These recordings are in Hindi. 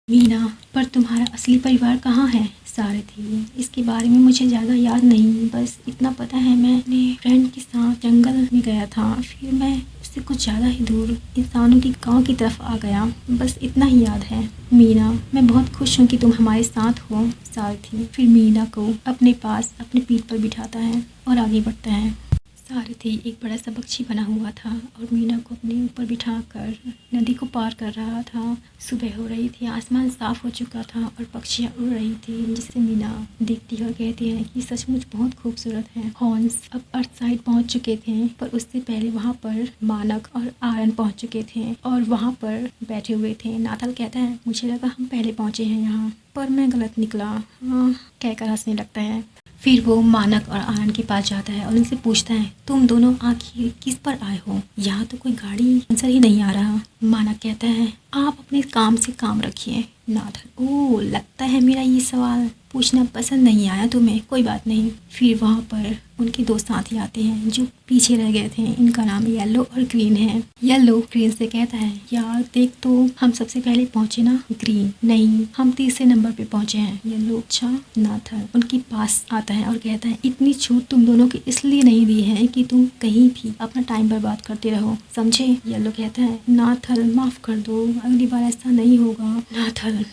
मीना, पर तुम्हारा असली परिवार कहाँ है? सारथी, इसके बारे में मुझे ज़्यादा याद नहीं, बस इतना पता है मैं अपने फ्रेंड के साथ जंगल में गया था, फिर मैं उससे कुछ ज़्यादा ही दूर इंसानों की गांव की तरफ आ गया, बस इतना ही याद है। मीना, मैं बहुत खुश हूँ कि तुम हमारे साथ हो। सारथी फिर मीना को अपने पास अपनी पीठ पर बिठाता है और आगे बढ़ता है। सारथी एक बड़ा सा पक्षी बना हुआ था और मीना को अपने ऊपर बिठाकर नदी को पार कर रहा था। सुबह हो रही थी, आसमान साफ हो चुका था और पक्षियाँ उड़ रही थी, जिससे मीना देखती है और कहती है कि सचमुच बहुत खूबसूरत है। हॉर्न्स अब अर्थ साइड पहुंच चुके थे, पर उससे पहले वहां पर मानक और आरन पहुंच चुके थे और वहां पर बैठे हुए थे। नाथल कहता है, मुझे लगा हम पहले पहुंचे हैं यहाँ, पर मैं गलत निकला, कहकर हंसने लगता है। फिर वो मानक और आरन के पास जाता है और उनसे पूछता है, तुम दोनों आखिर किस पर आए हो? यहाँ तो कोई गाड़ी नजर ही नहीं आ रहा। मानक कहता है, आप अपने काम से काम रखिए। नाथल, ओह, लगता है मेरा ये सवाल पूछना पसंद नहीं आया तुम्हें, कोई बात नहीं। फिर वहाँ पर उनके दो साथी आते हैं जो पीछे रह गए थे। इनका नाम येलो और ग्रीन है। येलो ग्रीन से कहता है, यार देख तो, हम सबसे पहले पहुंचे ना। ग्रीन, नहीं, हम तीसरे नंबर पे पहुंचे हैं। येलो, अच्छा। नाथल उनके पास आता है और कहता है, इतनी छूट तुम दोनों की इसलिए नहीं दी है कि तुम कहीं भी अपना टाइम बर्बाद करते रहो, समझे? येलो कहता है, नाथल माफ कर दो, अगली बार ऐसा नहीं होगा। नाथल,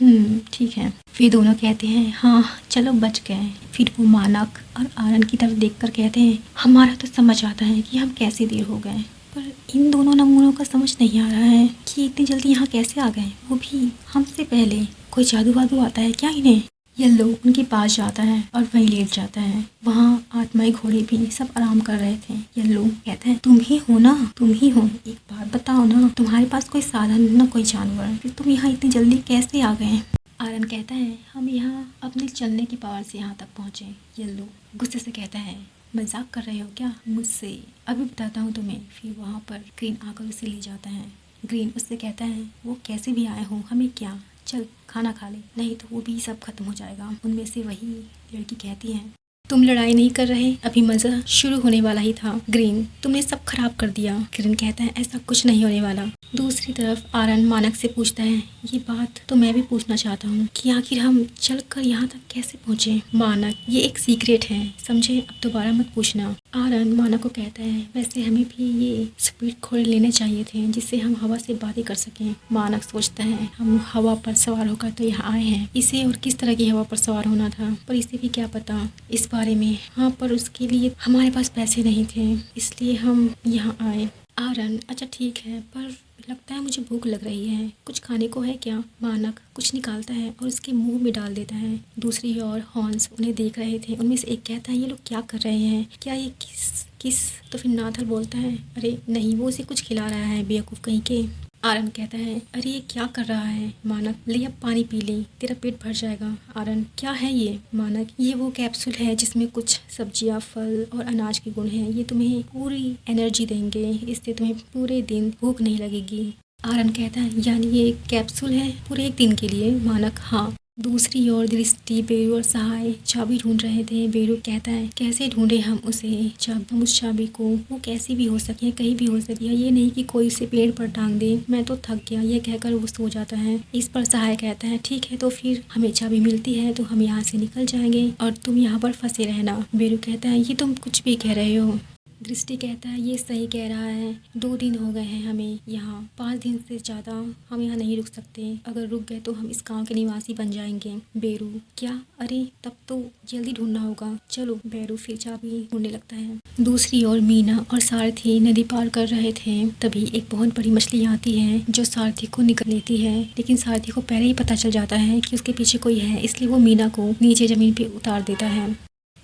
ठीक है। फिर दोनों कहते हैं, हाँ चलो बच गए। फिर वो मानक और आरन की तरफ देखकर कहते हैं, हमारा तो समझ आता है कि हम कैसे देर हो गए, पर इन दोनों नमूनों का समझ नहीं आ रहा है कि इतनी जल्दी यहाँ कैसे आ गए, वो भी हमसे पहले। कोई जादू वादू आता है क्या इन्हें? येलो उनके पास जाता है और वहीं लेट जाता है। वहाँ आत्माएं घोड़े भी सब आराम कर रहे थे। येलो कहता है, तुम ही हो ना, तुम ही हो, एक बात बताओ ना, तुम्हारे पास कोई साधन न कोई जानवर, फिर तुम यहाँ इतनी जल्दी कैसे आ गए? आरन कहता है, हम यहाँ अपने चलने की पावर से यहाँ तक पहुँचे। येलो गुस्से से कहता है, मजाक कर रहे हो क्या मुझसे? अभी बताता हूँ तुम्हें। फिर वहाँ पर ग्रीन आकर उसे ले जाता है। ग्रीन उससे कहता है, वो कैसे भी आए हो, हमें क्या, चल खाना खा ले, नहीं तो वो भी सब खत्म हो जाएगा। उनमें से वही लड़की कहती है, तुम लड़ाई नहीं कर रहे, अभी मजा शुरू होने वाला ही था। ग्रीन, तुमने सब खराब कर दिया। ग्रीन कहता है, ऐसा कुछ नहीं होने वाला। दूसरी तरफ आरन मानक से पूछता है, ये बात तो मैं भी पूछना चाहता हूँ कि आखिर हम चलकर यहाँ तक कैसे पहुँचे? मानक, ये एक सीक्रेट है, समझे, अब दोबारा मत पूछना। आरन मानक को कहता है, वैसे हमें भी ये स्पीड घोड़े लेने चाहिए थे जिससे हम हवा से बातें कर सकें। मानक सोचता है, हम हवा पर सवार होकर तो यहाँ आए हैं, इसे और किस तरह की हवा पर सवार होना था, पर इसे भी क्या पता इस बारे में। हाँ, पर उसके लिए हमारे पास पैसे नहीं थे, इसलिए हम यहाँ आए। आरन, अच्छा ठीक है, पर लगता है मुझे भूख लग रही है, कुछ खाने को है क्या? मानक कुछ निकालता है और उसके मुंह में डाल देता है। दूसरी ओर हॉर्न्स उन्हें देख रहे थे। उनमें से एक कहता है, ये लोग क्या कर रहे हैं, क्या ये किस किस तो फिर नाथल बोलता है, अरे नहीं, वो उसे कुछ खिला रहा है, बेवकूफ़ कहीं के। आरन कहता है, अरे ये क्या कर रहा है? मानक, ले अब पानी पी ले, तेरा पेट भर जाएगा। आरन, क्या है ये? मानक, ये वो कैप्सूल है जिसमें कुछ सब्जियां, फल और अनाज के गुण हैं, ये तुम्हें पूरी एनर्जी देंगे, इससे तुम्हें पूरे दिन भूख नहीं लगेगी। आरन कहता है, यानी ये कैप्सूल है पूरे एक दिन के लिए? मानक, हाँ। दूसरी ओर दृष्टि, बेरू और सहाय चाबी ढूंढ रहे थे। बेरू कहता है, कैसे ढूंढे हम उसे, जब हम उस चाबी को, वो कैसी भी हो सके, कहीं भी हो सके, ये नहीं कि कोई उसे पेड़ पर टांग दे। मैं तो थक गया, ये कहकर वो सो जाता है। इस पर सहाय कहता है, ठीक है, तो फिर हमें चाबी मिलती है तो हम यहाँ से निकल जाएंगे और तुम यहाँ पर फंसे रहना। बेरू कहता है, ये तुम कुछ भी कह रहे हो। दृष्टि कहता है, ये सही कह रहा है, 2 दिन हो गए हैं हमें यहाँ, 5 दिन से ज़्यादा हम यहाँ नहीं रुक सकते, अगर रुक गए तो हम इस गांव के निवासी बन जाएंगे। बेरू, क्या? अरे तब तो जल्दी ढूंढना होगा, चलो। बेरू फिर चाबी ढूंढने लगता है। दूसरी ओर मीना और सारथी नदी पार कर रहे थे। तभी एक बहुत बड़ी मछली आती है जो सारथी को निकल लेती है, लेकिन सारथी को पहले ही पता चल जाता है कि उसके पीछे कोई है, इसलिए वो मीना को नीचे जमीन पे उतार देता है।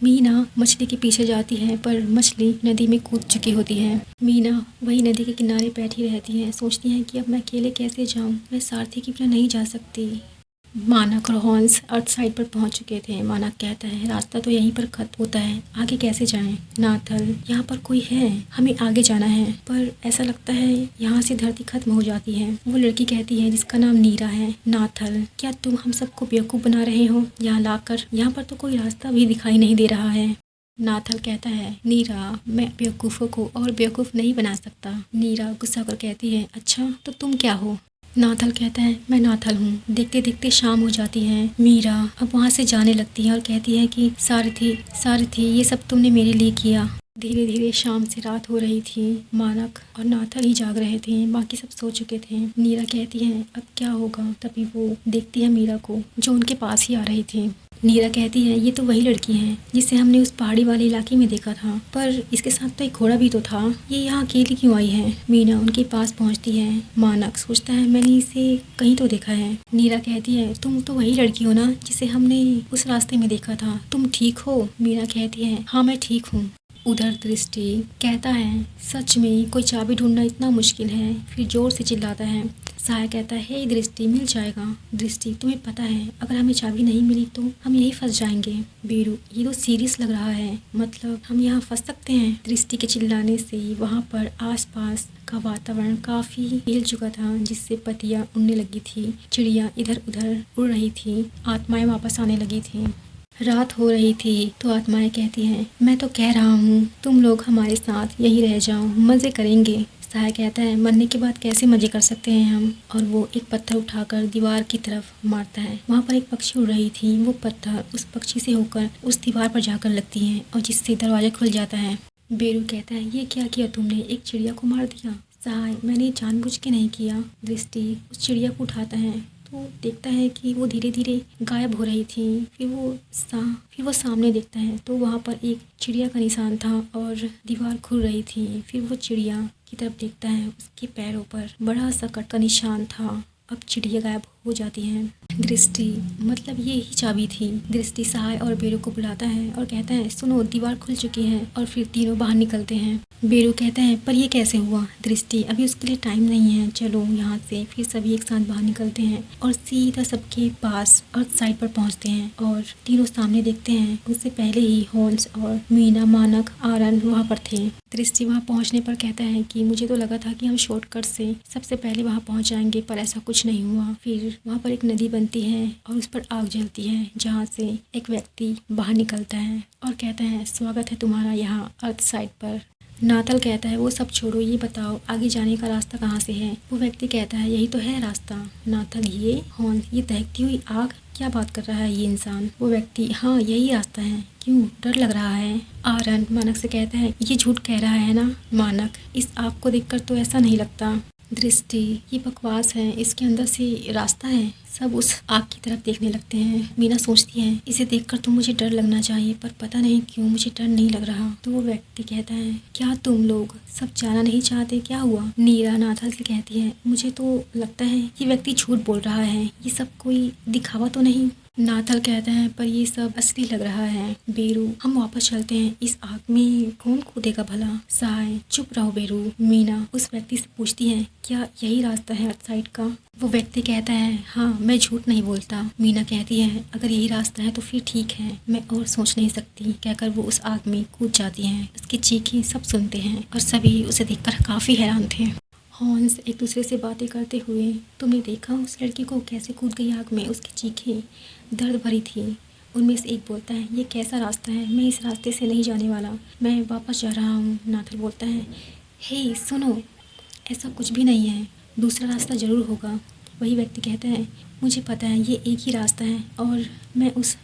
मीना मछली के पीछे जाती है, पर मछली नदी में कूद चुकी होती है। मीना वही नदी के किनारे बैठी रहती है, सोचती है कि अब मैं अकेले कैसे जाऊं, मैं सारथी के बिना नहीं जा सकती। मानक और हॉर्न्स अर्थ साइड पर पहुंच चुके थे। मानक कहता है, रास्ता तो यहीं पर खत्म होता है, आगे कैसे जाएं? नाथल, यहाँ पर कोई है, हमें आगे जाना है, पर ऐसा लगता है यहाँ से धरती खत्म हो जाती है। वो लड़की कहती है जिसका नाम नीरा है। नाथल, क्या तुम हम सबको बेवकूफ़ बना रहे हो यहाँ लाकर? यहाँ पर तो कोई रास्ता भी दिखाई नहीं दे रहा है। नाथल कहता है, नीरा, मैं बेवकूफ़ों को और बेवकूफ़ नहीं बना सकता। नीरा गुस्सा कर कहती है, अच्छा तो तुम क्या हो? नाथल कहता है मैं नाथल हूँ। देखते देखते शाम हो जाती है। मीरा अब वहाँ से जाने लगती है और कहती है कि सारथी सारथी ये सब तुमने मेरे लिए किया। धीरे धीरे शाम से रात हो रही थी। मानक और नाथल ही जाग रहे थे, बाकी सब सो चुके थे। नीरा कहती है अब क्या होगा। तभी वो देखती है मीरा को जो उनके पास ही आ रही थी। नीरा कहती है ये तो वही लड़की है जिसे हमने उस पहाड़ी वाले इलाके में देखा था, पर इसके साथ तो एक घोड़ा भी तो था। ये यहाँ अकेली क्यों आई है। मीना उनके पास पहुँचती है। मानक सोचता है मैंने इसे कहीं तो देखा है। नीरा कहती है तुम तो वही लड़की हो ना जिसे हमने उस रास्ते में देखा था, तुम ठीक हो। मीरा कहती है हाँ मैं ठीक हूँ। उधर दृष्टि कहता है सच में कोई चाबी ढूंढना इतना मुश्किल है। फिर जोर से चिल्लाता है। साया कहता है हे दृष्टि मिल जाएगा। दृष्टि तुम्हें पता है अगर हमें चाबी नहीं मिली तो हम यहीं फंस जाएंगे। बीरू ये तो सीरियस लग रहा है, मतलब हम यहाँ फंस सकते हैं। दृष्टि के चिल्लाने से वहाँ पर आसपास का वातावरण काफी हिल चुका था, जिससे पत्तियाँ उड़ने लगी थी, चिड़िया इधर उधर उड़ रही थी, आत्माएं वापस आने लगी थी। रात हो रही थी तो आत्माएं कहती हैं मैं तो कह रहा हूँ तुम लोग हमारे साथ यहीं रह जाओ, मज़े करेंगे। साया कहता है मरने के बाद कैसे मज़े कर सकते हैं हम। और वो एक पत्थर उठाकर दीवार की तरफ मारता है। वहाँ पर एक पक्षी उड़ रही थी, वो पत्थर उस पक्षी से होकर उस दीवार पर जाकर लगती है और जिससे दरवाज़ा खुल जाता है। बेरू कहता है ये क्या किया तुमने, एक चिड़िया को मार दिया। सहाय मैंने जानबूझ के नहीं किया। दृष्टि उस चिड़िया को उठाता है तो देखता है कि वो धीरे धीरे गायब हो रही थी। फिर वो सामने देखता है तो वहाँ पर एक चिड़िया का निशान था और दीवार खुल रही थी। फिर वो चिड़िया की तरफ देखता है, उसके पैरों पर बड़ा सा कट का निशान था। अब चिड़िया गायब हो जाती है। दृष्टि मतलब ये ही चाबी थी। दृष्टि सहाय और बेरू को बुलाता है और कहता है सुनो दीवार खुल चुकी है। और फिर तीनों बाहर निकलते हैं। बेरू कहता है पर ये कैसे हुआ। दृष्टि अभी उसके लिए टाइम नहीं है, चलो यहाँ से। फिर सभी एक साथ बाहर निकलते हैं और सीधा सबके पास अर्थ साइड पर पहुँचते हैं और तीनों सामने देखते हैं। उससे पहले ही हॉन्स और मीना मानक आरन वहाँ पर थे। दृष्टि वहाँ पहुँचने पर कहता है कि मुझे तो लगा था कि हम शॉर्टकट से सबसे पहले वहाँ पहुँच जाएंगे, पर ऐसा कुछ नहीं हुआ। फिर वहाँ पर एक नदी बनती है और उस पर आग जलती है, जहाँ से एक व्यक्ति बाहर निकलता है और कहता है स्वागत है तुम्हारा यहाँ अर्थ साइड पर। नाथल कहता है वो सब छोड़ो, ये बताओ आगे जाने का रास्ता कहाँ से है। वो व्यक्ति कहता है यही तो है रास्ता। नाथल ये हॉन्स ये दहकती हुई आग, क्या बात कर रहा है ये इंसान। वो व्यक्ति हाँ यही रास्ता है, क्यों डर लग रहा है। आरन मानक से कहता है ये झूठ कह रहा है ना। मानक इस आग को देखकर तो ऐसा नहीं लगता। दृष्टि ये बकवास है, इसके अंदर से रास्ता है। सब उस आग की तरफ देखने लगते हैं। मीना सोचती है इसे देखकर तो मुझे डर लगना चाहिए, पर पता नहीं क्यों मुझे डर नहीं लग रहा। तो वो व्यक्ति कहता है क्या तुम लोग सब जाना नहीं चाहते, क्या हुआ। नीरा नाथल से कहती है मुझे तो लगता है ये व्यक्ति झूठ बोल रहा है, ये सब कोई दिखावा तो नहीं। नाथल कहता है पर ये सब असली लग रहा है। बेरू हम वापस चलते हैं, इस आग में कौन कूदेगा भला। सहाय चुप रहो बेरू। मीना उस व्यक्ति से पूछती है क्या यही रास्ता है अर्थ साइड का। वो व्यक्ति कहता है हाँ मैं झूठ नहीं बोलता। मीना कहती है अगर यही रास्ता है तो फिर ठीक है, मैं और सोच नहीं सकती। कहकर वो उस आग में कूद जाती है। उसकी चीखें सब सुनते हैं और सभी उसे देखकर काफी हैरान थे। हॉन्स एक दूसरे से बातें करते हुए तुमने देखा उस लड़की को कैसे कूद गई आग में, उसकी चीखें दर्द भरी थी। उनमें से एक बोलता है ये कैसा रास्ता है, मैं इस रास्ते से नहीं जाने वाला, मैं वापस जा रहा हूँ। नाथल बोलता है हे सुनो ऐसा कुछ भी नहीं है, दूसरा रास्ता ज़रूर होगा। वही व्यक्ति कहता है मुझे पता है ये एक ही रास्ता है और मैं उस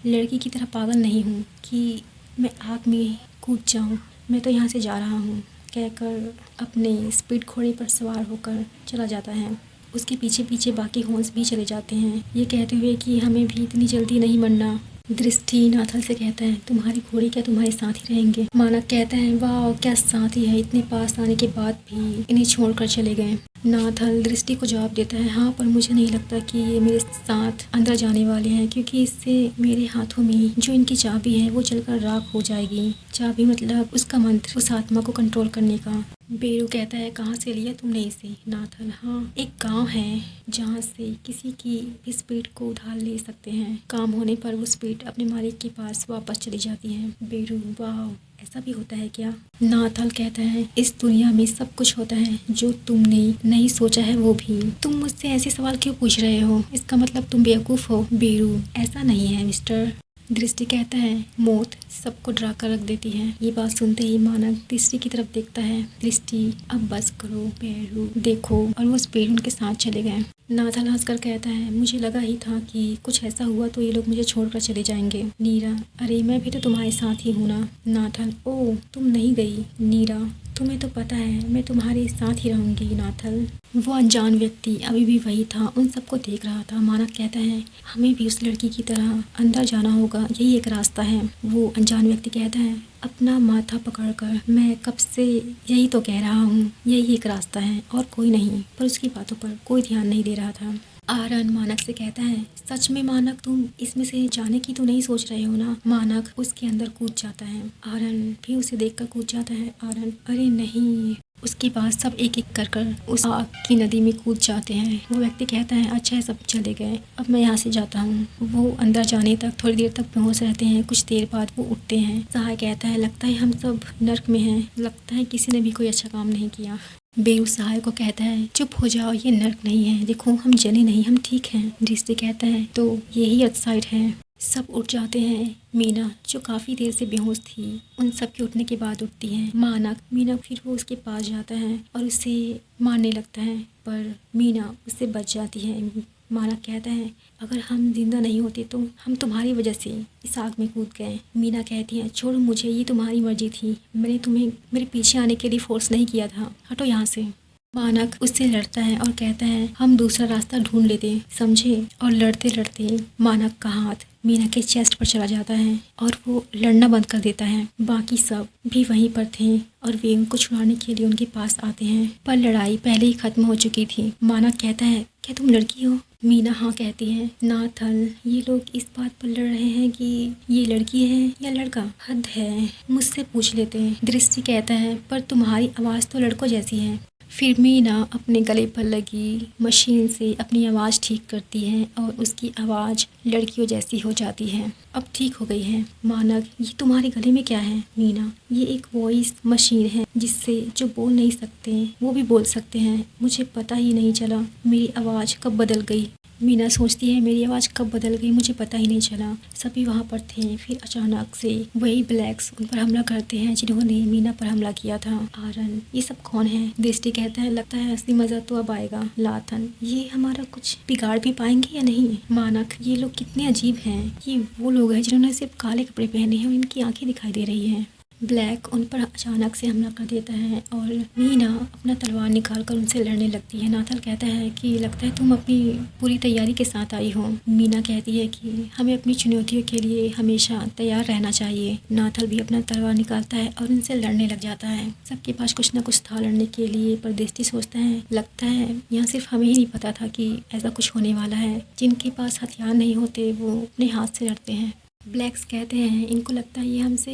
लड़की की तरह पागल नहीं हूँ कि मैं आग में कूद जाऊँ, मैं तो यहाँ से जा रहा हूँ। कहकर अपने स्पीड घोड़े पर सवार होकर चला जाता है। उसके पीछे पीछे बाकी हॉन्स भी चले जाते हैं, ये कहते हुए कि हमें भी इतनी जल्दी नहीं मरना। दृष्टि नाथल से कहता है तुम्हारे घोड़े क्या तुम्हारे साथ ही रहेंगे। मानक कहता है वाह क्या साथी है, इतने पास आने के बाद भी इन्हें छोड़कर चले गए। नाथल दृष्टि को जवाब देता है हाँ पर मुझे नहीं लगता कि ये मेरे साथ अंदर जाने वाले हैं, क्योंकि इससे मेरे हाथों में जो इनकी चाबी है वो जलकर राख हो जाएगी। चाबी मतलब उसका मंत्र, उस आत्मा को कंट्रोल करने का। बेरू कहता है कहाँ से लिया तुमने इसे। नाथल हाँ एक गांव है जहाँ से किसी की भी स्पीड को उधार ले सकते हैं, काम होने पर वो स्पीड अपने मालिक के पास वापस चली जाती है। बेरू वाह ऐसा भी होता है क्या। नाथल कहता है इस दुनिया में सब कुछ होता है जो तुमने नहीं सोचा है वो भी। तुम मुझसे ऐसे सवाल क्यों पूछ रहे हो, इसका मतलब तुम बेवकूफ़ हो। बेरू ऐसा नहीं है मिस्टर। दृष्टि कहता है मौत सबको डरा कर रख देती है। ये बात सुनते ही मानक दृष्टि की तरफ देखता है। दृष्टि, अब बस करो पेरू, देखो। और वो उस पेरू के साथ चले गए। नाथल हंसकर कहता है, मुझे लगा ही था कि कुछ ऐसा हुआ तो ये लोग मुझे छोड़कर चले जाएंगे। नीरा, अरे मैं भी तो तुम्हारे साथ ही हूँ ना। नाथल, ओ तुम नहीं गई। नीरा, तुम्हें तो पता है मैं तुम्हारे साथ ही रहूंगी। नाथल, वो अनजान व्यक्ति अभी भी वही था, उन सबको देख रहा था। मानक कहता है, हमें भी उस लड़की की तरह अंदर जाना होगा, यही एक रास्ता है। वो अनजान व्यक्ति कहता है, अपना माथा पकड़कर, मैं कब से यही तो कह रहा हूँ, यही एक रास्ता है और कोई नहीं। पर उसकी बातों पर कोई ध्यान नहीं दे रहा था। आरन मानक से कहता है, सच में मानक तुम इसमें से जाने की तो नहीं सोच रहे हो ना। मानक उसके अंदर कूद जाता है। आरन भी उसे देखकर कूद जाता है। आरन, अरे नहीं। उसके बाद सब एक एक कर उस आग की नदी में कूद जाते हैं। वो व्यक्ति कहता है, अच्छा है सब चले गए, अब मैं यहाँ से जाता हूँ। वो अंदर जाने तक थोड़ी देर तक बेहोश रहते हैं। कुछ देर बाद वो उठते हैं। सहाय कहता है, लगता है हम सब नर्क में हैं, लगता है किसी ने भी कोई अच्छा काम नहीं किया। बेरू सहाय को कहता है, चुप हो जाओ, ये नर्क नहीं है, देखो हम जले नहीं, हम ठीक हैं। दृष्टि कहता है, तो यही अदसाइड है। सब उठ जाते हैं। मीना जो काफ़ी देर से बेहोश थी, उन सब के उठने के बाद उठती है। मानक, मीना फिर वो उसके पास जाता है और उसे मारने लगता है, पर मीना उससे बच जाती है। मानक कहता है, अगर हम जिंदा नहीं होते तो हम तुम्हारी वजह से इस आग में कूद गए। मीना कहती है, छोड़ो मुझे, ये तुम्हारी मर्जी थी, मैंने तुम्हें मेरे पीछे आने के लिए फोर्स नहीं किया था, हटो यहाँ से। मानक उससे लड़ता है और कहता है, हम दूसरा रास्ता ढूंढ लेते, समझे। और लड़ते लड़ते मानक का हाथ मीना के चेस्ट पर चला जाता है और वो लड़ना बंद कर देता है। बाकी सब भी वहीं पर थे और वे उनको छुड़ाने के लिए उनके पास आते हैं, पर लड़ाई पहले ही खत्म हो चुकी थी। मानक कहता है, क्या तुम लड़की हो? मीना हाँ कहती है। नाथल, ये लोग इस बात पर लड़ रहे हैं कि ये लड़की है या लड़का, हद है, मुझसे पूछ लेते हैं। दृष्टि कहता है, पर तुम्हारी आवाज़ तो लड़कों जैसी है। फिर मीना अपने गले पर लगी मशीन से अपनी आवाज़ ठीक करती है और उसकी आवाज़ लड़कियों जैसी हो जाती है। अब ठीक हो गई है। मानक, ये तुम्हारे गले में क्या है? मीना, ये एक वॉइस मशीन है जिससे जो बोल नहीं सकते वो भी बोल सकते हैं। मुझे पता ही नहीं चला मेरी आवाज़ कब बदल गई। मीना सोचती है, मेरी आवाज़ कब बदल गई, मुझे पता ही नहीं चला। सभी वहाँ पर थे। फिर अचानक से वही ब्लैक्स उन पर हमला करते हैं जिन्होंने मीना पर हमला किया था। आरन, ये सब कौन है? दृष्टि कहता है, लगता है असली मज़ा तो अब आएगा। लाथन, ये हमारा कुछ बिगाड़ भी पाएंगे या नहीं? मानक, ये लोग कितने अजीब हैं, ये वो लोग हैं जिन्होंने सिर्फ काले कपड़े पहने हैं और इनकी आंखें दिखाई दे रही हैं। ब्लैक उन पर अचानक से हमला कर देता है और मीना अपना तलवार निकाल कर उनसे लड़ने लगती है। नाथल कहता है कि लगता है तुम अपनी पूरी तैयारी के साथ आई हो। मीना कहती है कि हमें अपनी चुनौतियों के लिए हमेशा तैयार रहना चाहिए। नाथल भी अपना तलवार निकालता है और उनसे लड़ने लग जाता है। सबके पास कुछ न कुछ था लड़ने के लिए, पर दृष्टि सोचता है, लगता है यहाँ सिर्फ हमें ही नहीं पता था कि ऐसा कुछ होने वाला है। जिनके पास हथियार नहीं होते वो अपने हाथ से लड़ते हैं। ब्लैक्स कहते हैं, इनको लगता है ये हमसे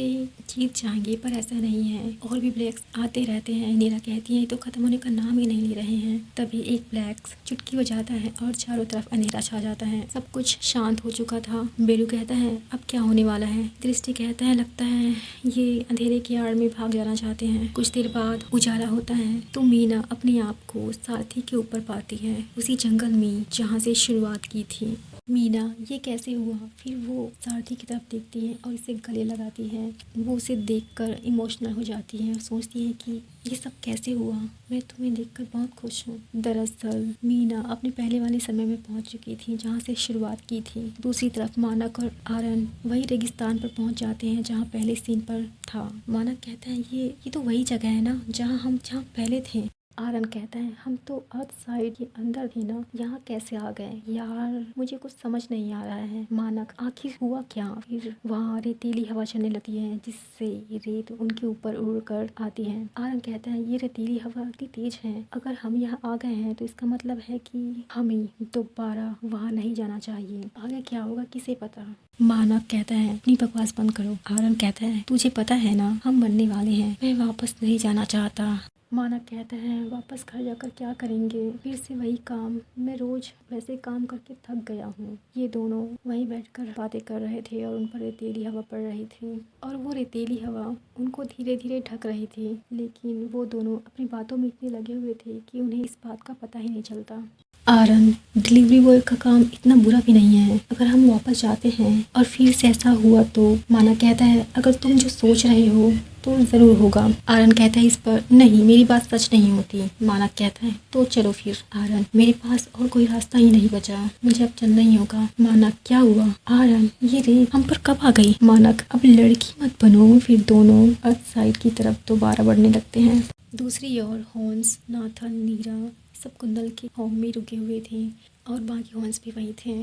जीत जाएंगे, पर ऐसा नहीं है। और भी ब्लैक्स आते रहते हैं। नीरा कहती है, ये तो खत्म होने का नाम ही नहीं ले रहे हैं। तभी एक ब्लैक्स चुटकी बजाता है और चारों तरफ अंधेरा छा जाता है। सब कुछ शांत हो चुका था। बेरू कहता है, अब क्या होने वाला है? दृष्टि कहता है, लगता है ये अंधेरे की आड़ में भाग जाना चाहते हैं। कुछ देर बाद उजाला होता है तो मीना अपने आप को सारथी के ऊपर पाती है, उसी जंगल में जहाँ से शुरुआत की थी। मीना, ये कैसे हुआ? फिर वो सारथी की तरफ देखती है और इसे गले लगाती है। वो उसे देखकर इमोशनल हो जाती है और सोचती है कि ये सब कैसे हुआ, मैं तुम्हें देखकर बहुत खुश हूँ। दरअसल मीना अपने पहले वाले समय में पहुँच चुकी थी जहाँ से शुरुआत की थी। दूसरी तरफ मानक और आरन वही रेगिस्तान पर पहुँच जाते हैं जहाँ पहले सीन पर था। मानक कहता है, ये तो वही जगह है ना जहाँ पहले थे। आरन कहता है, हम तो अर्थ साइड के अंदर थे ना, यहाँ कैसे आ गए? यार मुझे कुछ समझ नहीं आ रहा है। मानक, आखिर हुआ क्या? फिर वहाँ रेतीली हवा चलने लगती है जिससे रेत उनके ऊपर उड़कर आती है। आरन कहता है, ये रेतीली हवा इतनी तेज है, अगर हम यहाँ आ गए हैं तो इसका मतलब है कि हमें दोबारा वहाँ नहीं जाना चाहिए। आगे क्या होगा किसे पता। मानक कहता है, अपनी बकवास बंद करो। आरन कहता है, तुझे पता है ना हम मरने वाले हैं, मैं वापस नहीं जाना चाहता। मानक कहता है, वापस घर जाकर क्या करेंगे? फिर से वही काम, मैं रोज वैसे काम करके थक गया हूँ। ये दोनों वहीं बैठकर बातें कर रहे थे और उन पर रेतीली हवा पड़ रही थी और वो रेतीली हवा उनको धीरे धीरे ढक रही थी, लेकिन वो दोनों अपनी बातों में इतने लगे हुए थे कि उन्हें इस बात का पता ही नहीं चलता। आरन, डिलीवरी बॉय का काम इतना बुरा भी नहीं है। अगर हम वापस जाते हैं और फिर से ऐसा हुआ तो माना कहता है अगर तुम जो सोच रहे हो तो ज़रूर होगा। आरन कहता है इस पर नहीं, मेरी बात सच नहीं होती। मानक कहता है तो चलो फिर। आरन, मेरे पास और कोई रास्ता ही नहीं बचा, मुझे अब चलना ही होगा। मानक, क्या हुआ? आरन, ये रेत हम पर कब आ गई? मानक, अब लड़की मत बनो। फिर दोनों अर्थ साइड की तरफ दोबारा बढ़ने लगते हैं। दूसरी ओर हॉर्न्स, नाथन, नीरा सब कुंदल के होम में रुके हुए थे और बाकी हॉर्न्स भी वहीं थे।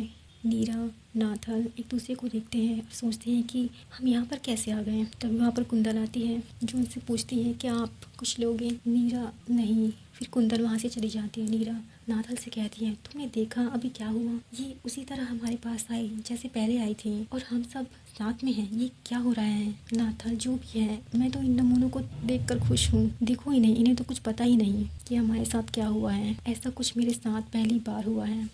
नीरा, नाथन एक दूसरे को देखते हैं और सोचते हैं कि हम यहाँ पर कैसे आ गए। तभी वहाँ पर कुंदल आती है जो उनसे पूछती है क्या आप कुछ लोगे? नीरा, नहीं। फिर कुंदल वहाँ से चली जाती है। नीरा नाथल से कहती है तुमने देखा अभी क्या हुआ? ये उसी तरह हमारे पास आई जैसे पहले आई थी और हम सब साथ में हैं। ये क्या हो रहा है? नाथल, जो भी है मैं तो इन नमूनों को देखकर खुश हूँ। देखो ही नहीं, इन्हें तो कुछ पता ही नहीं कि हमारे साथ क्या हुआ है। ऐसा कुछ मेरे साथ पहली बार हुआ है।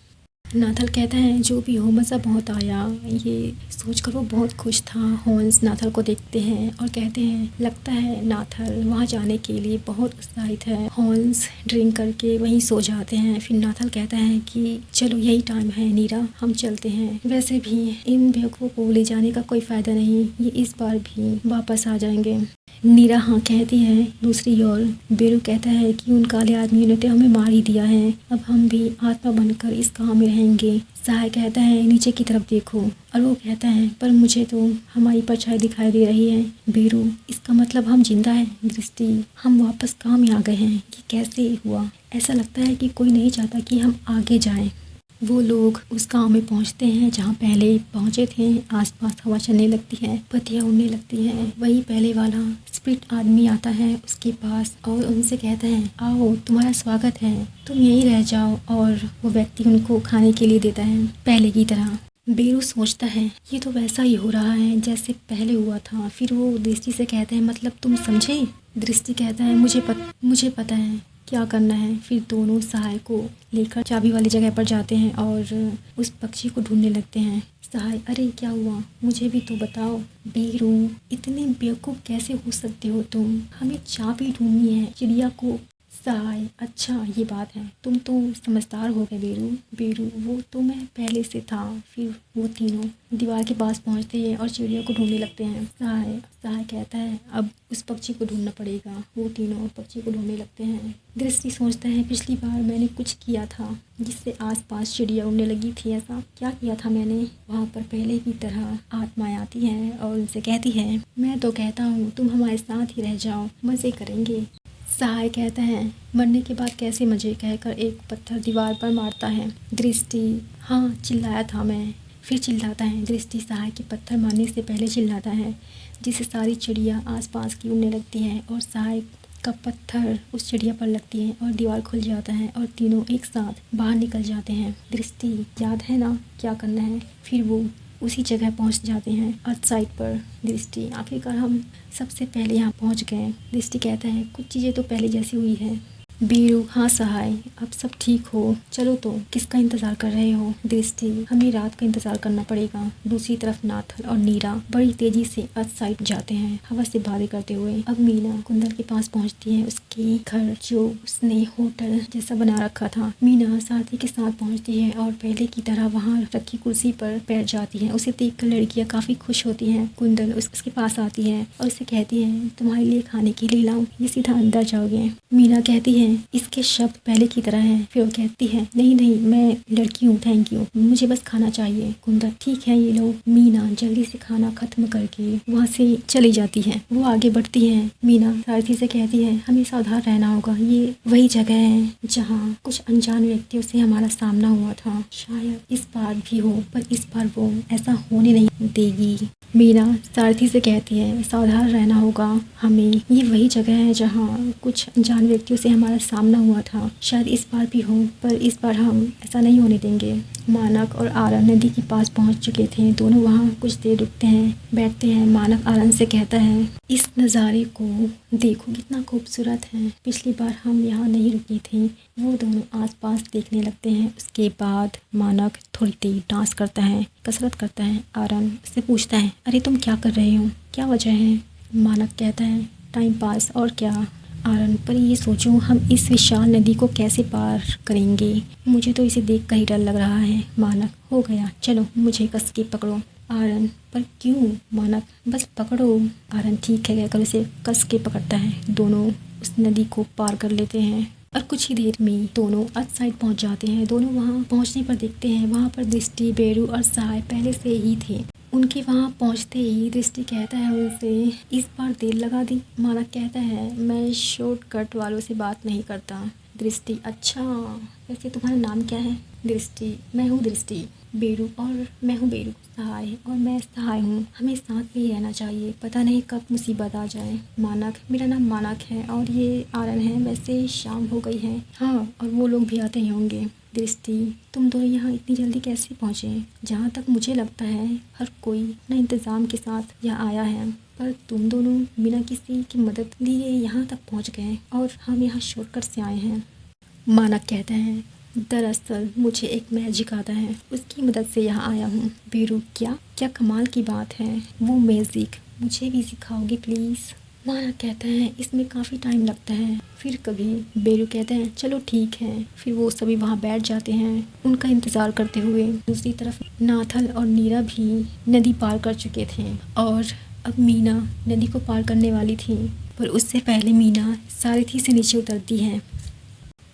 नाथल कहता है जो भी हो मज़ा बहुत आया। ये सोचकर वो बहुत खुश था। हॉर्न्स नाथल को देखते हैं और कहते हैं लगता है नाथल वहाँ जाने के लिए बहुत उत्साहित है। हॉर्न्स ड्रिंक करके वहीं सो जाते हैं। फिर नाथल कहता है कि चलो यही टाइम है नीरा, हम चलते हैं। वैसे भी इन बेवकूफ़ों को ले जाने का कोई फ़ायदा नहीं, ये इस बार भी वापस आ जाएंगे। नीरा हाँ कहती है। दूसरी ओर बेरू कहता है कि उन काले आदमियों ने तो हमें मार ही दिया है, अब हम भी आत्मा बनकर इस गाँव में रहेंगे। सहाय कहता है नीचे की तरफ देखो और वो कहता है पर मुझे तो हमारी परछाई दिखाई दे रही है। बेरू, इसका मतलब हम जिंदा हैं। दृष्टि, हम वापस गाँव में आ गए हैं। कि कैसे हुआ? ऐसा लगता है कि कोई नहीं चाहता कि हम आगे जाएं। वो लोग उस गांव में पहुंचते हैं जहां पहले पहुंचे थे। आसपास हवा चलने लगती है, पत्तियां उड़ने लगती हैं। वही पहले वाला स्प्रिट आदमी आता है उसके पास और उनसे कहता है आओ तुम्हारा स्वागत है, तुम यहीं रह जाओ। और वो व्यक्ति उनको खाने के लिए देता है पहले की तरह। बेरू सोचता है ये तो वैसा ही हो रहा है जैसे पहले हुआ था। फिर वो दृष्टि से कहता है मतलब तुम समझे? दृष्टि कहता है मुझे पता है क्या करना है। फिर दोनों सहाय को लेकर चाबी वाली जगह पर जाते हैं और उस पक्षी को ढूंढने लगते हैं। सहाय, अरे क्या हुआ मुझे भी तो बताओ। बेरू, इतने बेवकूफ़ कैसे हो सकते हो तुम? हमें चाबी ढूंढनी है चिड़िया को। सहाय, अच्छा ये बात है, तुम तो समझदार हो गए बेरू। बेरू, वो तो मैं पहले से था। फिर वो तीनों दीवार के पास पहुंचते हैं और चिड़िया को ढूंढने लगते हैं। सहाय कहता है अब उस पक्षी को ढूंढना पड़ेगा। वो तीनों पक्षी को ढूंढने लगते हैं। दृष्टि सोचता है पिछली बार मैंने कुछ किया था जिससे आसपास चिड़िया उड़ने लगी थी। ऐसा क्या किया था मैंने? वहाँ पर पहले की तरह आत्माएं आती हैं और उनसे कहती है मैं तो कहता हूँ तुम हमारे साथ ही रह जाओ, मज़े करेंगे। सहाय कहता है मरने के बाद कैसे मज़े, कहकर एक पत्थर दीवार पर मारता है। दृष्टि, हाँ चिल्लाया था मैं। फिर चिल्लाता है। दृष्टि सहाय के पत्थर मारने से पहले चिल्लाता है जिससे सारी चिड़िया आसपास की उड़ने लगती हैं और सहाय का पत्थर उस चिड़िया पर लगती है और दीवार खुल जाता है और तीनों एक साथ बाहर निकल जाते हैं। दृष्टि, याद है ना क्या करना है? फिर वो उसी जगह पहुंच जाते हैं अर्थ साइड पर। दृष्टि, आखिरकार हम सबसे पहले यहाँ पहुंच गए। दृष्टि कहता है कुछ चीज़ें तो पहले जैसी हुई है। बीरू, हाँ सहाय अब सब ठीक हो। चलो तो किसका इंतज़ार कर रहे हो? दृष्टि, हमें रात का इंतज़ार करना पड़ेगा। दूसरी तरफ नाथल और नीरा बड़ी तेजी से अर्थ साइड जाते हैं हवा से बातें करते हुए। अब मीना कुंदल के पास पहुंचती है, उसके घर जो उसने होटल जैसा बना रखा था। मीना साथी के साथ पहुंचती है और पहले की तरह वहाँ रखी कुर्सी पर बैठ जाती है। उसे देखकर लड़कियाँ काफ़ी खुश होती हैं। कुंदल उसके पास आती है और उसे कहती है तुम्हारे लिए खाने के लिए लाऊं, ये सीधा अंदर जाओगे? मीना कहती है इसके शब्द पहले की तरह हैं। फिर वो कहती है नहीं नहीं, मैं लड़की हूँ, थैंक यू, मुझे बस खाना चाहिए। कुंदन, ठीक है ये लो। मीना जल्दी से खाना खत्म करके वहाँ से चली जाती है। वो आगे बढ़ती है। मीना सारथी से कहती है हमें सावधान रहना होगा, ये वही जगह है जहाँ कुछ अनजान व्यक्तियों से हमारा सामना हुआ था। शायद इस बार भी हो, पर इस बार वो ऐसा होने नहीं देगी। मीना सारथी से कहती है सावधान रहना होगा हमें, ये वही जगह है जहाँ कुछ अनजान व्यक्तियों से हमारा सामना हुआ था। शायद इस बार भी हो, पर इस बार हम ऐसा नहीं होने देंगे। मानक और आरन नदी के पास पहुंच चुके थे। दोनों वहां कुछ देर रुकते हैं, बैठते हैं। मानक आरन से कहता है इस नज़ारे को देखो कितना खूबसूरत है, पिछली बार हम यहाँ नहीं रुके थे। वो दोनों आसपास देखने लगते हैं। उसके बाद मानक थोड़ी देर डांस करता है, कसरत करता है। आरन उससे पूछता है अरे तुम क्या कर रहे हो, क्या वजह है? मानक कहता है टाइम पास, और क्या। आरन, पर ये सोचो हम इस विशाल नदी को कैसे पार करेंगे। मुझे तो इसे देख कर ही डर लग रहा है। मानक, हो गया, चलो मुझे कस के पकड़ो। आरन, पर क्यों? मानक, बस पकड़ो। आरन ठीक है कहकर उसे कस के पकड़ता है। दोनों उस नदी को पार कर लेते हैं और कुछ ही देर में दोनों अद साइड पहुंच जाते हैं। दोनों वहां पहुंचने पर देखते हैं वहां पर दृष्टि, बेरू और सहाय पहले से ही थे। उनके वहां पहुंचते ही दृष्टि कहता है उनसे, इस बार देर लगा दी। मानक कहता है, मैं शॉर्टकट वालों से बात नहीं करता। दृष्टि, अच्छा, वैसे तुम्हारा नाम क्या है? दृष्टि, मैं हूँ दृष्टि। बेरू, और मैं हूँ बेरू। सहाय, और मैं सहाय हूँ। हमें साथ में ही रहना चाहिए, पता नहीं कब मुसीबत आ जाए। मानक, मेरा नाम मानक है और ये आरन है। वैसे शाम हो गई है। हाँ, और वो लोग भी आते ही होंगे। दृष्टि, तुम दोनों यहाँ इतनी जल्दी कैसे पहुँचे? जहाँ तक मुझे लगता है हर कोई अपना इंतज़ाम के साथ यहाँ आया है, पर तुम दोनों बिना किसी की मदद लिए यहाँ तक पहुँच गए और हम यहाँ शॉर्टकट से आए हैं। मानक कहते हैं, दरअसल मुझे एक मैजिक आता है, उसकी मदद से यहाँ आया हूँ। बीरू, क्या क्या कमाल की बात है। वो मैजिक मुझे भी सिखाओगे प्लीज़? मानक कहता है, इसमें काफ़ी टाइम लगता है, फिर कभी। बेरू कहते हैं, चलो ठीक है। फिर वो सभी वहाँ बैठ जाते हैं उनका इंतज़ार करते हुए। दूसरी तरफ नाथल और नीरा भी नदी पार कर चुके थे और अब मीना नदी को पार करने वाली थी, पर उससे पहले मीना सारथी से नीचे उतरती है।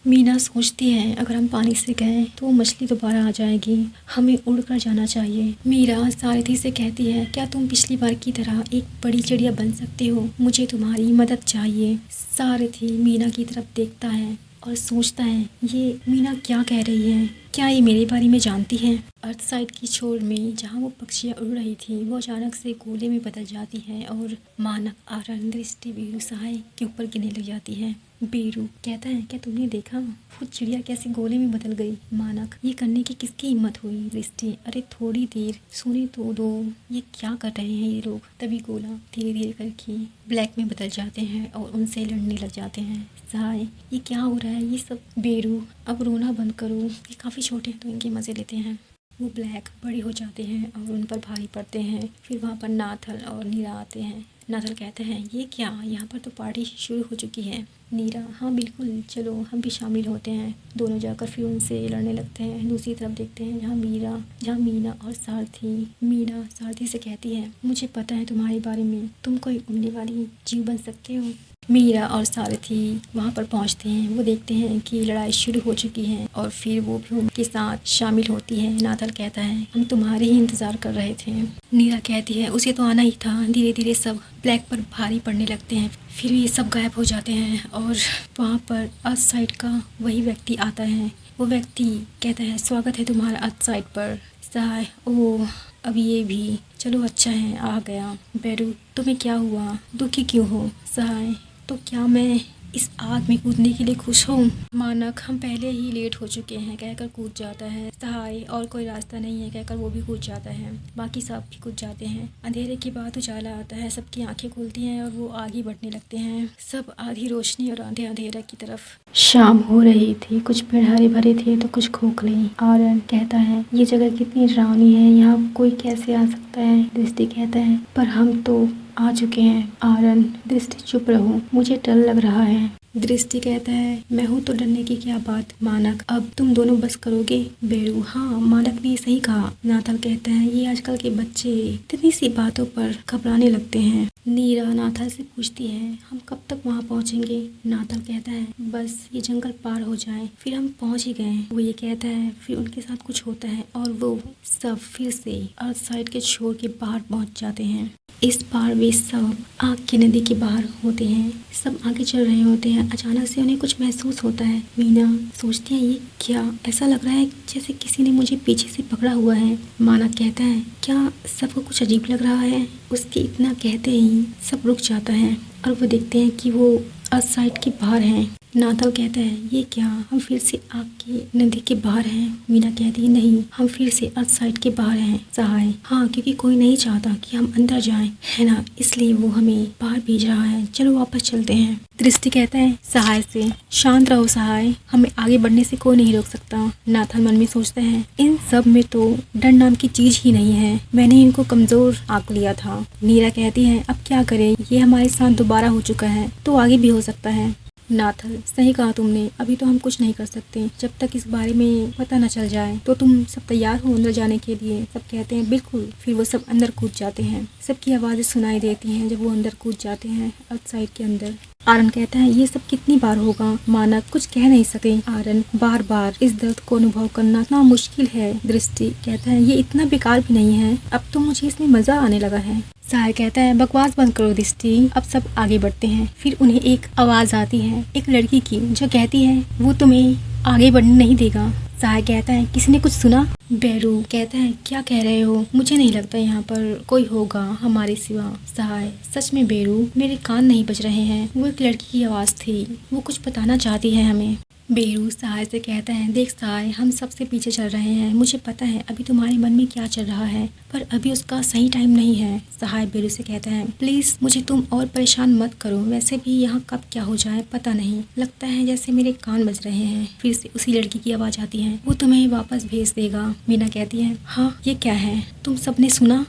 मीना सोचती है, अगर हम पानी से गए तो वो मछली दोबारा आ जाएगी, हमें उड़कर जाना चाहिए। मीरा सारथी से कहती है, क्या तुम पिछली बार की तरह एक बड़ी चिड़िया बन सकते हो? मुझे तुम्हारी मदद चाहिए। सारथी मीना की तरफ देखता है और सोचता है, ये मीना क्या कह रही है? क्या ये मेरे बारे में जानती है? अर्थ साइड की छोर में जहाँ वो पक्षियाँ उड़ रही थी वो अचानक से गोले में बदल जाती है और मानक, आरन, दृष्टि, बेरू, सहाय के ऊपर गिरने लग जाती है। बेरू कहता है, क्या तुमने देखा वो चिड़िया कैसे गोले में बदल गई? मानक, ये करने की किसकी हिम्मत हुई? दृष्टि, अरे थोड़ी देर सोने तो दो, ये क्या कर रहे हैं ये लोग? तभी गोला धीरे धीरे करके ब्लैक में बदल जाते हैं और उनसे लड़ने लग जाते हैं। सहाय, ये क्या हो रहा है ये सब? बेरू, अब रोना बंद करो, ये काफ़ी छोटे हैं तो इनके मज़े लेते हैं। वो ब्लैक बड़े हो जाते हैं और उन पर भारी पड़ते हैं। फिर वहाँ पर नाथल और नीरा आते हैं। नाथल कहते हैं, ये क्या, यहाँ पर तो पार्टी शुरू हो चुकी है। नीरा, हाँ बिल्कुल, चलो हम भी शामिल होते हैं। दोनों जाकर फिर उनसे लड़ने लगते हैं। दूसरी तरफ देखते हैं जहाँ मीना और सारथी। मीना सारथी से कहती है, मुझे पता है तुम्हारे बारे में, तुम कोई उड़ने वाली जीव बन सकते हो। मीरा और सारथी वहाँ पर पहुँचते हैं। वो देखते हैं कि लड़ाई शुरू हो चुकी है और फिर वो भी उनके साथ शामिल होती है। नाथल कहता है, हम तुम्हारे ही इंतज़ार कर रहे थे। नीरा कहती है, उसे तो आना ही था। धीरे धीरे सब ब्लैक पर भारी पड़ने लगते हैं। फिर ये सब गायब हो जाते हैं और वहाँ पर अर्थ साइड का वही व्यक्ति आता है। वो व्यक्ति कहता है, स्वागत है तुम्हारा अर्थ साइड पर। सहाय, ओह अब ये भी, चलो अच्छा है आ गया। बेरू, तुम्हें क्या हुआ, दुखी क्यों हो? सहाय, तो क्या मैं इस आग में कूदने के लिए खुश हूँ? मानक, हम पहले ही लेट हो चुके हैं कहकर कूद जाता है। सहाय, और कोई रास्ता नहीं है कहकर वो भी कूद जाता है। बाकी सब भी कूद जाते हैं। अंधेरे के बाद उजाला आता है, सबकी आंखें खुलती हैं और वो आगे बढ़ने लगते हैं। सब आधी रोशनी और आधे अंधेरा की तरफ। शाम हो रही थी, कुछ पेड़ हरे भरे थे तो कुछ खोखले। आरन कहता है, ये जगह कितनी डरावनी है, यहाँ कोई कैसे आ सकता है? दृष्टि कहता है, पर हम तो आ चुके हैं। आरन, दृष्टि चुप रहो, मुझे डर लग रहा है। दृष्टि कहता है, मैं हूँ तो डरने की क्या बात। मानक, अब तुम दोनों बस करोगे? बेरू, हाँ मानक ने सही कहा। नाथल कहता है, ये आजकल के बच्चे इतनी सी बातों पर घबराने लगते हैं। नीरा नाथल से पूछती है, हम कब तक वहाँ पहुँचेंगे? नाथल कहता है, बस ये जंगल पार हो जाए फिर हम पहुँच ही गए। वो ये कहता है, फिर उनके साथ कुछ होता है और वो सब फिर से अर्थ साइड के छोर के बाहर पहुँच जाते हैं। इस बार वे सब आग की नदी के बाहर होते हैं। सब आगे चल रहे होते हैं। अचानक से उन्हें कुछ महसूस होता है। मीना सोचती है, ये क्या, ऐसा लग रहा है जैसे किसी ने मुझे पीछे से पकड़ा हुआ है। मानक कहता है, क्या सबको कुछ अजीब लग रहा है? उसके इतना कहते ही सब रुक जाता है और वो देखते हैं कि वो अर्थ साइड के बाहर हैं। नाथल कहता है ये क्या, हम फिर से आपके नदी के बाहर हैं। मीना कहती है नहीं, हम फिर से अर्थ साइड के बाहर हैं सहाय। हाँ, क्योंकि कोई नहीं चाहता कि हम अंदर जाएं, है ना, इसलिए वो हमें बाहर भेज रहा है। चलो वापस चलते हैं। दृष्टि कहता है सहाय से, शांत रहो सहाय, हमें आगे बढ़ने से कोई नहीं रोक सकता। नाथल मन में सोचता है इन सब में तो डर नाम की चीज ही नहीं है, मैंने इनको कमजोर आंक लिया था। नीरा कहती है अब क्या करें, ये हमारे साथ दोबारा हो चुका है तो आगे भी हो सकता है। नाथल सही कहा तुमने, अभी तो हम कुछ नहीं कर सकते, जब तक इस बारे में पता न चल जाए। तो तुम सब तैयार हो अंदर जाने के लिए? सब कहते हैं बिल्कुल। फिर वो सब अंदर कूद जाते हैं। सबकी आवाज़ें सुनाई देती हैं जब वो अंदर कूद जाते हैं अर्थ साइड के अंदर। आरन कहता है ये सब कितनी बार होगा? मानक कुछ कह नहीं सके। आरन बार बार इस दर्द को अनुभव करना इतना मुश्किल है। दृष्टि कहता है ये इतना बेकार भी नहीं है, अब तो मुझे इसमें मजा आने लगा है। सहाय कहता है बकवास बंद करो दृष्टि, अब सब आगे बढ़ते हैं। फिर उन्हें एक आवाज आती है एक लड़की की, जो कहती है वो तुम्हें आगे बढ़ने नहीं देगा। सहाय कहता है किसी ने कुछ सुना? बैरू कहता है क्या कह रहे हो, मुझे नहीं लगता यहाँ पर कोई होगा हमारे सिवा। सहाय सच में बैरू, मेरे कान नहीं बज रहे हैं, वो एक लड़की की आवाज़ थी, वो कुछ बताना चाहती है हमें। बेरू सहाय से कहता है देख सहाय, हम सबसे पीछे चल रहे हैं, मुझे पता है अभी तुम्हारे मन में क्या चल रहा है, पर अभी उसका सही टाइम नहीं है। सहाय बेरू से कहता है प्लीज मुझे तुम और परेशान मत करो, वैसे भी यहाँ कब क्या हो जाए पता नहीं, लगता है जैसे मेरे कान बज रहे हैं। फिर से उसी लड़की की आवाज आती है वो तुम्हें वापस भेज देगा। मीना कहती है हाँ ये क्या है, तुम सबने सुना?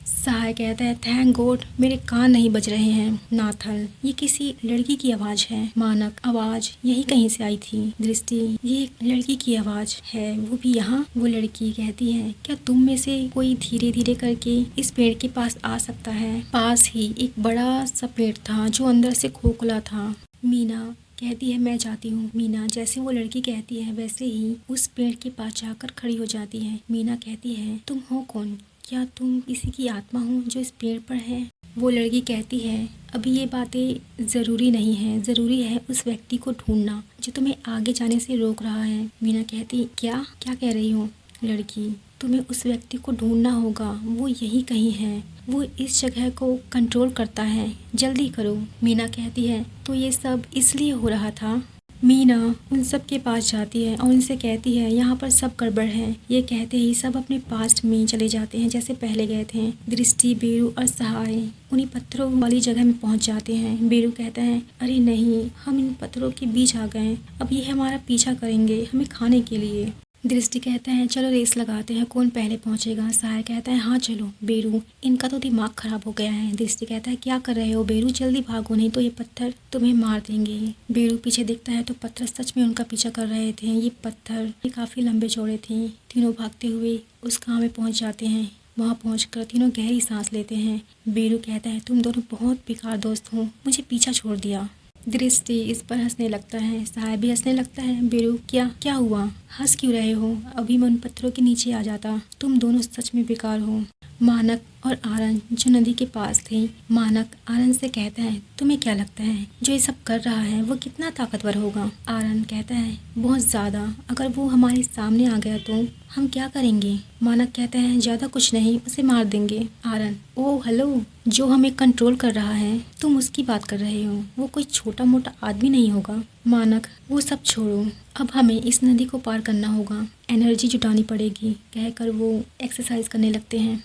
सहाय कहता है थैंक गॉड मेरे कान नहीं बज रहे हैं। नाथल ये किसी लड़की की आवाज है। मानक आवाज यही कहीं से आई थी। दृष्टि ये एक लड़की की आवाज है, वो भी यहाँ। वो लड़की कहती है क्या तुम में से कोई धीरे धीरे करके इस पेड़ के पास आ सकता है? पास ही एक बड़ा सा पेड़ था जो अंदर से खोखला था। मीना कहती है मैं जाती हूँ। मीना जैसे वो लड़की कहती है वैसे ही उस पेड़ के पास जाकर खड़ी हो जाती है। मीना कहती है तुम हो कौन, क्या तुम किसी की आत्मा हो जो इस पेड़ पर है? वो लड़की कहती है अभी ये बातें ज़रूरी नहीं है, ज़रूरी है उस व्यक्ति को ढूंढना जो तुम्हें आगे जाने से रोक रहा है। मीना कहती क्या क्या कह रही हो? लड़की तुम्हें उस व्यक्ति को ढूंढना होगा, वो यही कहीं है, वो इस जगह को कंट्रोल करता है, जल्दी करो। मीना कहती है तो ये सब इसलिए हो रहा था? मीना उन सब के पास जाती है और उनसे कहती है यहाँ पर सब गड़बड़ है। ये कहते ही सब अपने पास्ट में चले जाते हैं जैसे पहले गए थे। दृष्टि बेरू और सहाय उन्हीं पत्थरों वाली जगह में पहुँच जाते हैं। बेरू कहता है अरे नहीं, हम इन पत्थरों के बीच आ गए, अब ये हमारा पीछा करेंगे हमें खाने के लिए। दृष्टि कहता है चलो रेस लगाते हैं, कौन पहले पहुंचेगा। सहाय कहता है हाँ चलो। बेरू इनका तो दिमाग खराब हो गया है। दृष्टि कहता है क्या कर रहे हो बेरू, जल्दी भागो नहीं तो ये पत्थर तुम्हें मार देंगे। बेरू पीछे देखता है तो पत्थर सच में उनका पीछा कर रहे थे। ये पत्थर ये काफ़ी लंबे चौड़े थे। तीनों भागते हुए उस गाँव में पहुँच जाते हैं। वहाँ पहुँचकर तीनों गहरी सांस लेते हैं। बेरू कहता है तुम दोनों बहुत बेकार दोस्त हो, मुझे पीछा छोड़ दिया। दृष्टि इस पर हंसने लगता है। सहाय भी हंसने लगता है। बेरू क्या क्या हुआ, हंस क्यों रहे हो? अभी मैं उन पत्थरों के नीचे आ जाता, तुम दोनों सच में बेकार हो। मानक और आरन जो नदी के पास थे, मानक आरन से कहता है तुम्हें क्या लगता है जो ये सब कर रहा है वो कितना ताकतवर होगा? आरन कहता है बहुत ज़्यादा, अगर वो हमारे सामने आ गया तो हम क्या करेंगे? मानक कहता है ज़्यादा कुछ नहीं, उसे मार देंगे। आरन ओह हेलो, जो हमें कंट्रोल कर रहा है तुम उसकी बात कर रहे हो, वो कोई छोटा मोटा आदमी नहीं होगा। मानक वो सब छोड़ो, अब हमें इस नदी को पार करना होगा, एनर्जी जुटानी पड़ेगी, कहकर वो एक्सरसाइज करने लगते हैं।